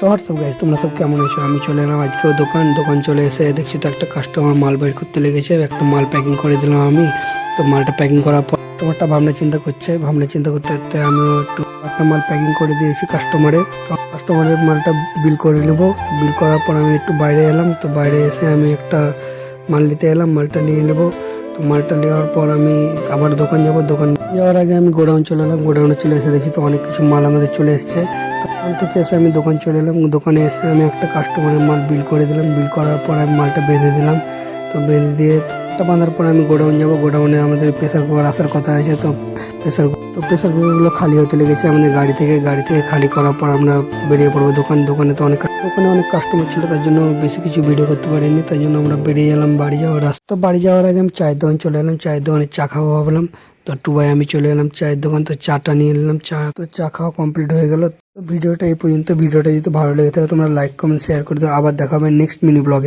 তো WhatsApp guys, তোমরা সব কেমন আছো? আমি চলে এলাম আজকেও দোকান চলে এসে দেখছি তো একটা কাস্টমার মাল বের করতে লেগেছে। একটা মাল প্যাকিং করে দিলাম আমি। তো মালটা প্যাকিং করার পর তোমারটা ভাবনা চিন্তা করতে করতে আমিও একটু একটা মাল প্যাকিং করে দিয়েছি কাস্টমারের। তো কাস্টমারের মালটা বিল করে নেবো। বিল করার পর আমি একটু বাইরে এলাম। তো বাইরে এসে আমি একটা মাল নিতে এলাম, মালটা নিয়ে নেবো। তো মালটা নেওয়ার পর আমি আবার দোকান যাব। দোকান যাওয়ার আগে আমি গোডাউন চলে এলাম। গোডাউনে চলে এসে দেখি তো অনেক কিছু মাল আমাদের চলে এসছে। তখন থেকে এসে আমি দোকান চলে এলাম। দোকানে এসে আমি একটা কাস্টমারের মাল বিল করে দিলাম। বিল করার পর আমি মালটা বেঁধে দিলাম। তো বেঁধে দিয়ে একটা বাঁধার পর আমি গোডাউন যাব। গোডাউনে আমাদের প্রেসার কুকার আসার কথা আছে। তো প্রেসার কুকারগুলো খালি হতে লেগেছে আমাদের গাড়ি থেকে খালি করার পর আমরা বেরিয়ে পড়বো দোকানে অনেক কাস্টমার ছিল, তার জন্য বেশি কিছু ভিডিও করতে পারিনি। তাই জন্য আমরা বেরিয়ে এলাম বাড়ি যাওয়ার রাস্তা। তো বাড়ি যাওয়ার আগে আমি চায়ের দোকান চলে এলাম। চায়ের দোকানে চা খাওয়া ভাবলাম। তো টুবাই আমি চলে এলাম চায়ের দোকান। তো চাটা নিয়ে নিলাম। চা খাওয়া কমপ্লিট হয়ে গেল। তো ভিডিওটা এই পর্যন্ত। ভিডিওটা যদি ভালো লেগে থাকে তোমরা লাইক কমেন্ট শেয়ার করে দাও। আবার দেখা হবে নেক্সট মিনি ব্লগে।